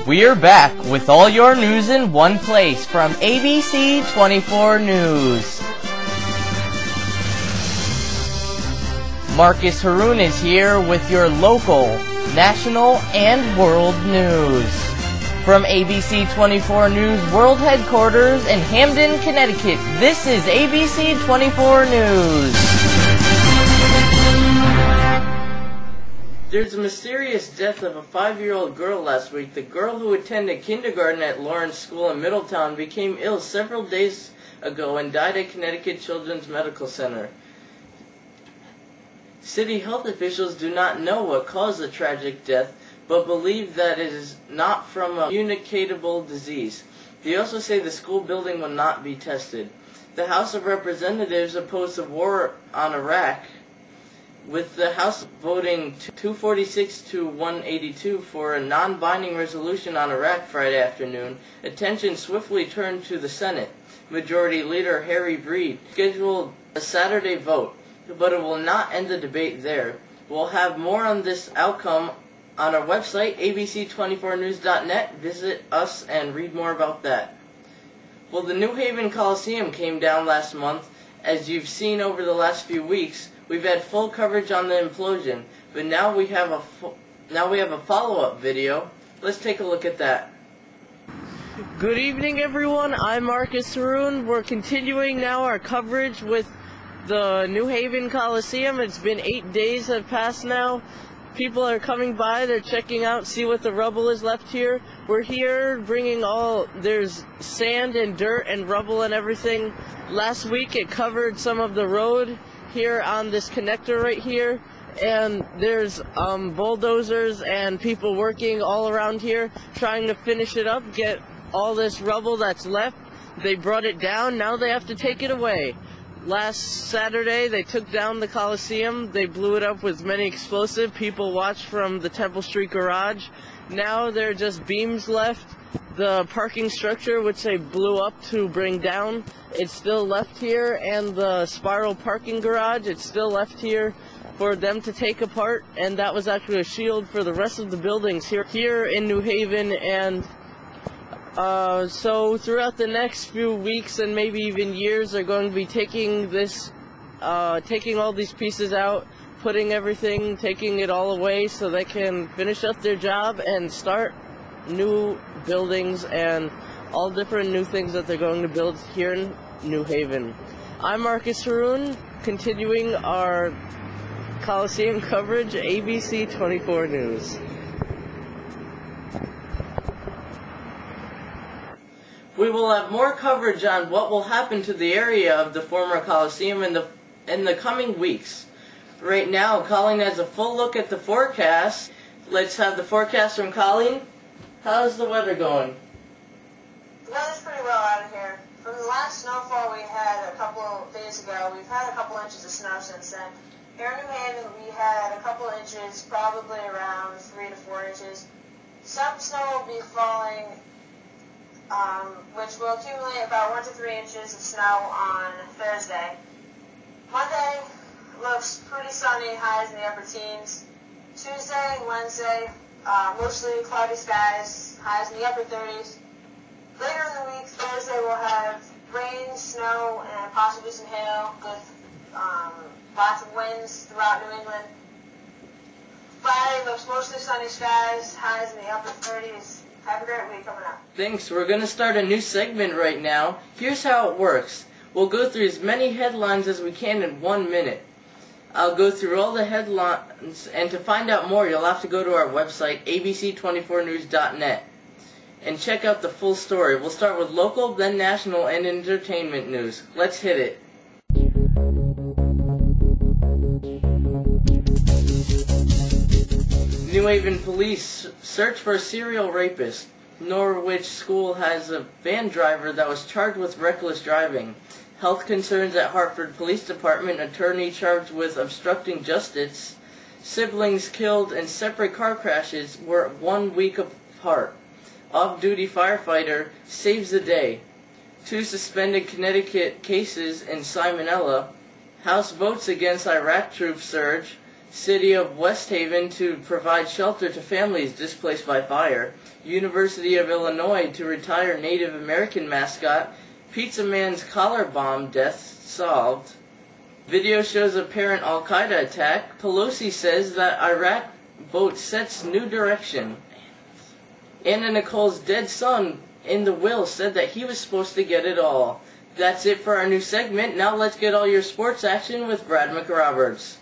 We're back with all your news in one place from ABC 24 News. Marcus Harun is here with your local, national, and world news. From ABC 24 News World Headquarters in Hamden, Connecticut, this is ABC 24 News. There's a mysterious death of a 5-year-old girl last week. The girl who attended kindergarten at Lawrence School in Middletown became ill several days ago and died at Connecticut Children's Medical Center. City health officials do not know what caused the tragic death, but believe that it is not from a communicable disease. They also say the school building will not be tested. The House of Representatives opposed the war on Iraq, with the House voting 246 to 182 for a non-binding resolution on Iraq Friday afternoon. Attention swiftly turned to the Senate. Majority Leader Harry Breed scheduled a Saturday vote, but it will not end the debate there. We'll have more on this outcome on our website, abc24news.net. Visit us and read more about that. Well, the New Haven Coliseum came down last month. As you've seen over the last few weeks, we've had full coverage on the implosion, but now we have a follow-up video. Let's take a look at that. Good evening, everyone. I'm Marcus Harun. We're continuing now our coverage with the New Haven Coliseum. It's been 8 days have passed now. People are coming by, they're checking out, see what the rubble is left here. We're here bringing there's sand and dirt and rubble and everything. Last week it covered some of the road here on this connector right here, and there's bulldozers and people working all around here trying to finish it up, get all this rubble that's left. They brought it down, now they have to take it away. Last Saturday, they took down the Coliseum. They blew it up with many explosives. People watched from the Temple Street garage. Now there are just beams left. The parking structure, which they blew up to bring down, it's still left here. And the spiral parking garage, it's still left here for them to take apart. And that was actually a shield for the rest of the buildings here in New Haven. And so throughout the next few weeks and maybe even years, they're going to be taking all these pieces out, taking it all away so they can finish up their job and start new buildings and all different new things that they're going to build here in New Haven. I'm Marcus Harun, continuing our Coliseum coverage, ABC 24 News. We will have more coverage on what will happen to the area of the former Coliseum in the coming weeks. Right now, Colleen has a full look at the forecast. Let's have the forecast from Colleen. How's the weather going? The weather's pretty well out of here. From the last snowfall we had a couple of days ago, we've had a couple inches of snow since then. Here in New Haven, we had a couple inches, probably around 3 to 4 inches. Some snow will be falling, which will accumulate about 1 to 3 inches of snow on Thursday. Monday looks pretty sunny, highs in the upper teens. Tuesday and Wednesday, mostly cloudy skies, highs in the upper 30s. Later in the week, Thursday we'll have rain, snow, and possibly some hail with lots of winds throughout New England. Friday looks mostly sunny skies, highs in the upper 30s. Have a great week coming up. Thanks. We're going to start a new segment right now. Here's how it works. We'll go through as many headlines as we can in 1 minute. I'll go through all the headlines, and to find out more, you'll have to go to our website, abc24news.net, and check out the full story. We'll start with local, then national, and entertainment news. Let's hit it. New Haven police search for a serial rapist. Norwich School has a van driver that was charged with reckless driving. Health concerns at Hartford Police Department. Attorney charged with obstructing justice. Siblings killed in separate car crashes were 1 week apart. Off-duty firefighter saves the day. 2 suspended Connecticut cases in Salmonella. House votes against Iraq troop surge. City of West Haven to provide shelter to families displaced by fire. University of Illinois to retire Native American mascot. Pizza Man's collar bomb death solved. Video shows apparent Al-Qaeda attack. Pelosi says that Iraq vote sets new direction. Anna Nicole's dead son in the will said that he was supposed to get it all. That's it for our new segment. Now let's get all your sports action with Brad McRoberts.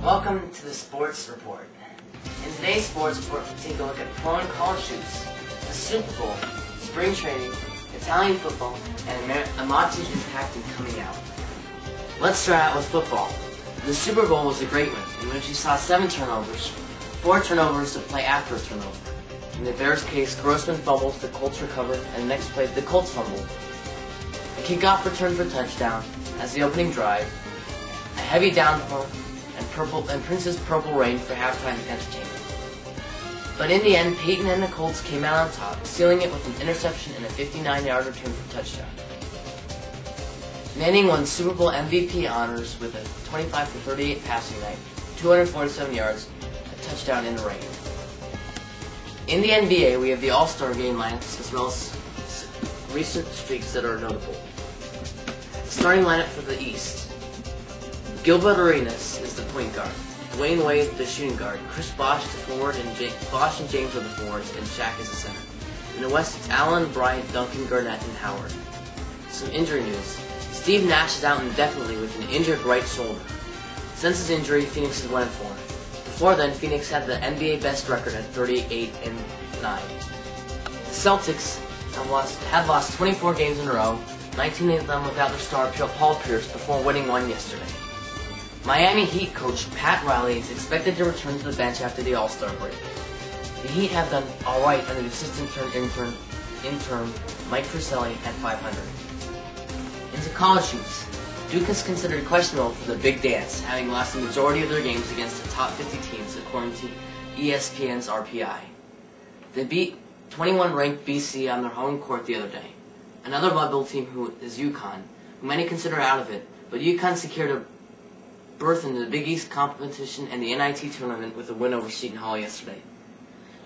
Welcome to the Sports Report. In today's Sports Report, we take a look at pro and college shoots, the Super Bowl, spring training, Italian football, and Amachi's impacting coming out. Let's start out with football. The Super Bowl was a great one, in which we saw 7 turnovers, 4 turnovers to play after a turnover. In the Bears' case, Grossman fumbles, the Colts recovered, and the next play, the Colts fumbled. The kickoff returned for a touchdown as the opening drive, a heavy downpour, and Prince's Purple Rain for halftime entertainment. But in the end, Peyton and the Colts came out on top, sealing it with an interception and a 59-yard return for a touchdown. Manning won Super Bowl MVP honors with a 25-for-38 passing night, 247 yards, a touchdown in the rain. In the NBA, we have the All-Star Game lineups as well as recent streaks that are notable. The starting lineup for the East. Gilbert Arenas is the point guard, Dwayne Wade the shooting guard, Chris Bosh the forward, and Bosh and James are the forwards, and Shaq is the center. In the West, it's Allen, Bryant, Duncan, Garnett, and Howard. Some injury news. Steve Nash is out indefinitely with an injured right shoulder. Since his injury, Phoenix is 1-4. Before then, Phoenix had the NBA best record at 38-9. The Celtics have lost 24 games in a row, 19 of them without their star Paul Pierce before winning one yesterday. Miami Heat coach Pat Riley is expected to return to the bench after the All-Star break. The Heat have done alright under the assistant intern Mike Friselli at 500. Into college hoops, Duke is considered questionable for the big dance, having lost the majority of their games against the top 50 teams according to ESPN's RPI. They beat 21-ranked BC on their home court the other day. Another bubble team who is UConn, who many consider out of it, but UConn secured a berth in the Big East competition and the NIT tournament with a win over Seton Hall yesterday.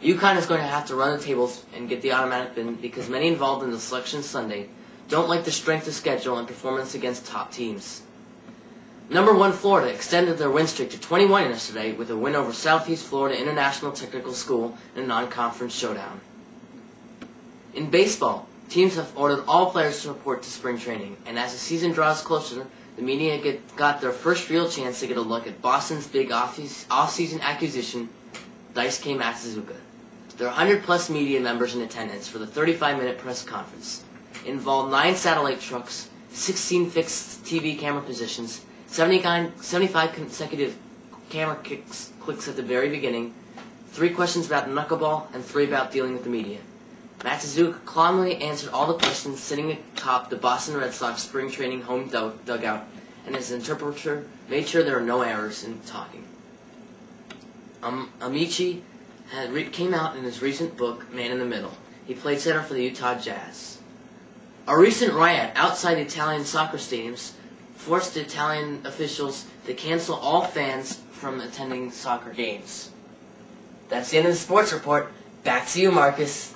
UConn is going to have to run the tables and get the automatic bin because many involved in the selection Sunday don't like the strength of schedule and performance against top teams. Number 1 Florida extended their win streak to 21 yesterday with a win over Southeast Florida International Technical School in a non-conference showdown. In baseball, teams have ordered all players to report to spring training, and as the season draws closer, the media got their first real chance to get a look at Boston's big off-season acquisition, Daisuke Matsuzuka. There are 100-plus media members in attendance for the 35-minute press conference. It involved 9 satellite trucks, 16 fixed TV camera positions, 75 consecutive camera clicks at the very beginning, 3 questions about knuckleball, and 3 about dealing with the media. Matsuzuka calmly answered all the questions sitting atop the Boston Red Sox spring training home dugout, and his interpreter made sure there were no errors in talking. Amici came out in his recent book, Man in the Middle. He played center for the Utah Jazz. A recent riot outside Italian soccer stadiums forced the Italian officials to cancel all fans from attending soccer games. That's the end of the sports report. Back to you, Marcus.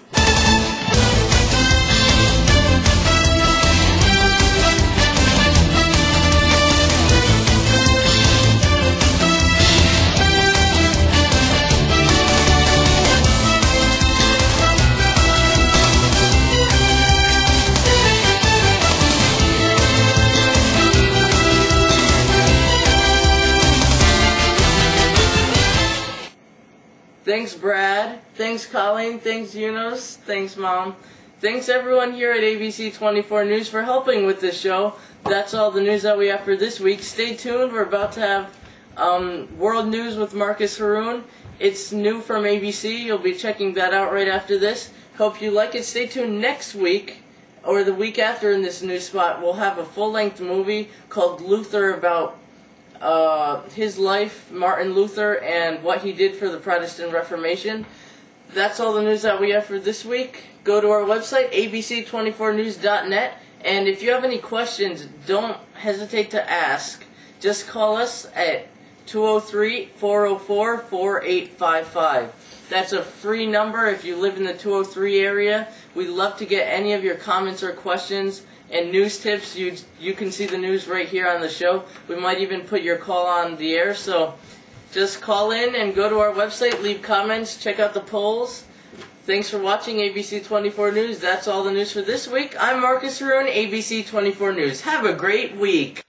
Thanks, Brad. Thanks, Colleen. Thanks, Eunice. Thanks, Mom. Thanks, everyone here at ABC 24 News for helping with this show. That's all the news that we have for this week. Stay tuned. We're about to have World News with Marcus Harun. It's new from ABC. You'll be checking that out right after this. Hope you like it. Stay tuned next week, or the week after in this new spot. We'll have a full-length movie called Luther about his life, Martin Luther, and what he did for the Protestant Reformation. That's all the news that we have for this week. Go to our website, abc24news.net, and if you have any questions, don't hesitate to ask. Just call us at 203-404-4855. That's a free number if you live in the 203 area. We'd love to get any of your comments or questions and news tips. You can see the news right here on the show. We might even put your call on the air, so just call in and go to our website, leave comments, check out the polls. Thanks for watching ABC 24 News. That's all the news for this week. I'm Marcus Harun, ABC 24 News. Have a great week.